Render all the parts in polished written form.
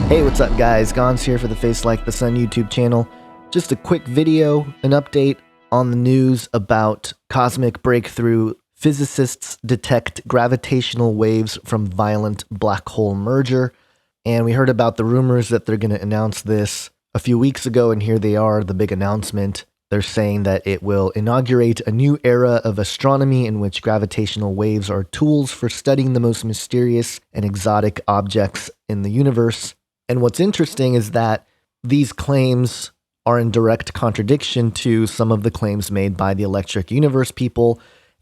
Hey, what's up guys? Gons here for the Face Like the Sun YouTube channel. Just a quick video, an update on the news about cosmic breakthrough. Physicists detect gravitational waves from violent black hole merger. And we heard about the rumors that they're going to announce this a few weeks ago, and here they are, the big announcement. They're saying that it will inaugurate a new era of astronomy in which gravitational waves are tools for studying the most mysterious and exotic objects in the universe. And what's interesting is that these claims are in direct contradiction to some of the claims made by the Electric Universe people.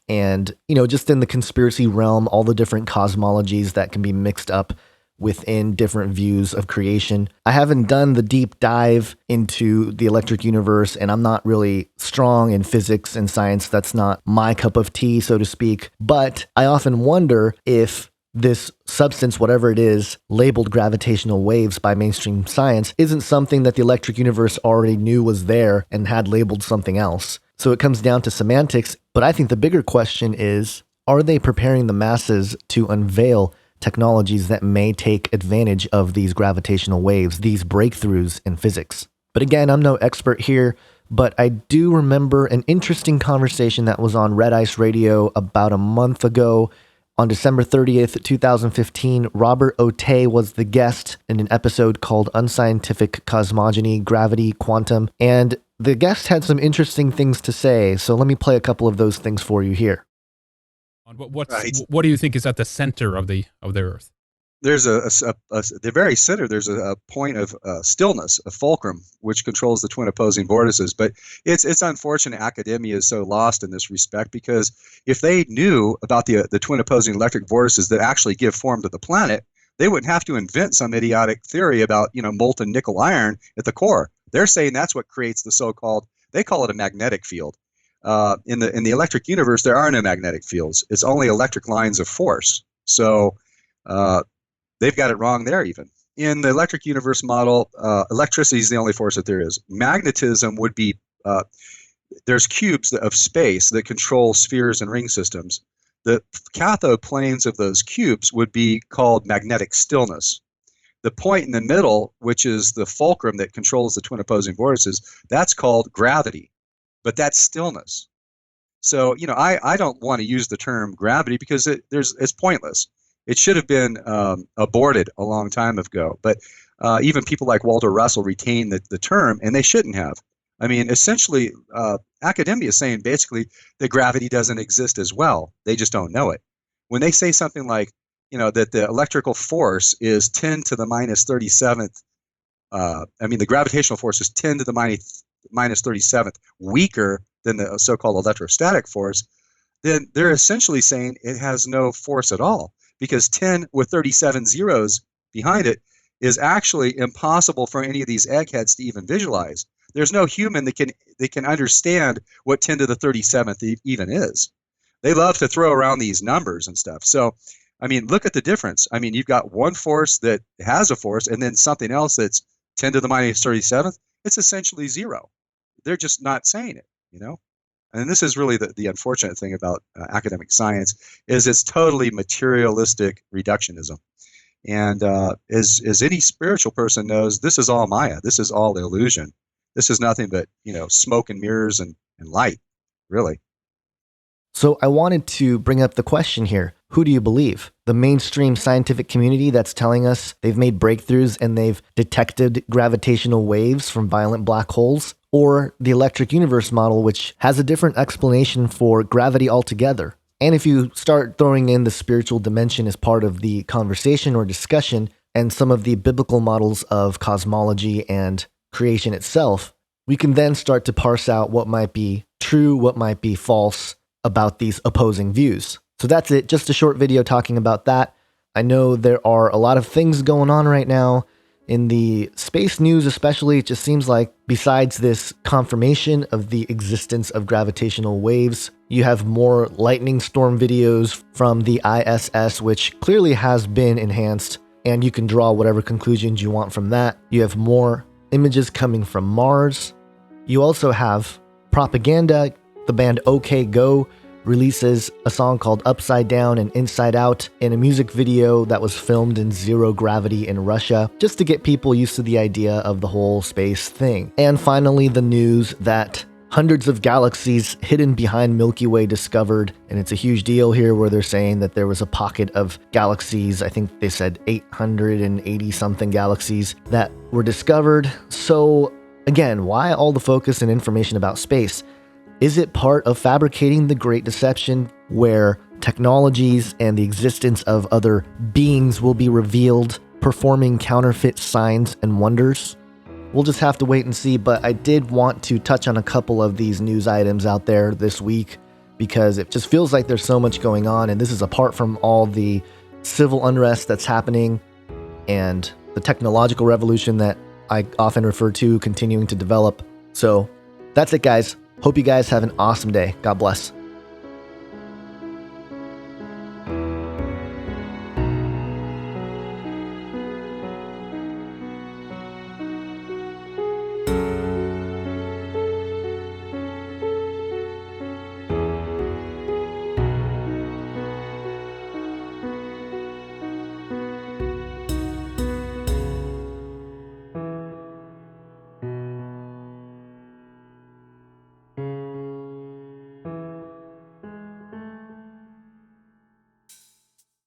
And, just in the conspiracy realm, all the different cosmologies that can be mixed up within different views of creation. I haven't done the deep dive into the Electric Universe, and I'm not really strong in physics and science. That's not my cup of tea, so to speak. But I often wonder if this substance, whatever it is, labeled gravitational waves by mainstream science, isn't something that the Electric Universe already knew was there and had labeled something else. So it comes down to semantics, but I think the bigger question is, are they preparing the masses to unveil technologies that may take advantage of these gravitational waves, these breakthroughs in physics? But again, I'm no expert here, but I do remember an interesting conversation that was on Red Ice Radio about a month ago. On December 30th, 2015, Robert Otay was the guest in an episode called Unscientific Cosmogony, Gravity, Quantum, and the guest had some interesting things to say, so let me play a couple of those things for you here. What do you think is at the center of the Earth? There's the very center. There's a point of stillness, a fulcrum, which controls the twin opposing vortices. But it's unfortunate academia is so lost in this respect, because if they knew about the twin opposing electric vortices that actually give form to the planet, they wouldn't have to invent some idiotic theory about molten nickel iron at the core. They're saying that's what creates the so-called, they call it a magnetic field. In the electric universe, there are no magnetic fields. It's only electric lines of force. So they've got it wrong there even. In the electric universe model, electricity is the only force that there is. Magnetism would be, there's cubes of space that control spheres and ring systems. The cathode planes of those cubes would be called magnetic stillness. The point in the middle, which is the fulcrum that controls the twin opposing vortices, that's called gravity, but that's stillness. So, I don't want to use the term gravity because it's pointless. It should have been aborted a long time ago, but even people like Walter Russell retain the term, and they shouldn't have. I mean, essentially, academia is saying basically that gravity doesn't exist as well. They just don't know it. When they say something like, that the electrical force is 10 to the minus 37th, the gravitational force is 10 to the minus 37th weaker than the so-called electrostatic force, then they're essentially saying it has no force at all, because 10 with 37 zeros behind it is actually impossible for any of these eggheads to even visualize. There's no human that can understand what 10 to the 37th even is. They love to throw around these numbers and stuff. So, look at the difference. You've got one force that has a force, and then something else that's 10 to the minus 37th. It's essentially zero. They're just not saying it, And this is really the unfortunate thing about academic science, is it's totally materialistic reductionism. And as any spiritual person knows, this is all Maya. This is all illusion. This is nothing but, smoke and mirrors and light, really. So I wanted to bring up the question here. Who do you believe? The mainstream scientific community that's telling us they've made breakthroughs and they've detected gravitational waves from violent black holes? Or the Electric Universe model, which has a different explanation for gravity altogether? And if you start throwing in the spiritual dimension as part of the conversation or discussion, and some of the biblical models of cosmology and creation itself, we can then start to parse out what might be true, what might be false about these opposing views. So that's it, just a short video talking about that. I know there are a lot of things going on right now in the space news, especially. It just seems like besides this confirmation of the existence of gravitational waves, you have more lightning storm videos from the ISS, which clearly has been enhanced, and you can draw whatever conclusions you want from that. You have more images coming from Mars. You also have propaganda. The band OK Go releases a song called Upside Down and Inside Out in a music video that was filmed in zero gravity in Russia, just to get people used to the idea of the whole space thing. And finally, the news that hundreds of galaxies hidden behind Milky Way discovered, and it's a huge deal here where they're saying that there was a pocket of galaxies, I think they said 880 something galaxies that were discovered. So again, why all the focus and information about space? Is it part of fabricating the Great Deception, where technologies and the existence of other beings will be revealed, performing counterfeit signs and wonders? We'll just have to wait and see, but I did want to touch on a couple of these news items out there this week because it just feels like there's so much going on, and this is apart from all the civil unrest that's happening and the technological revolution that I often refer to continuing to develop. So that's it, guys. Hope you guys have an awesome day. God bless.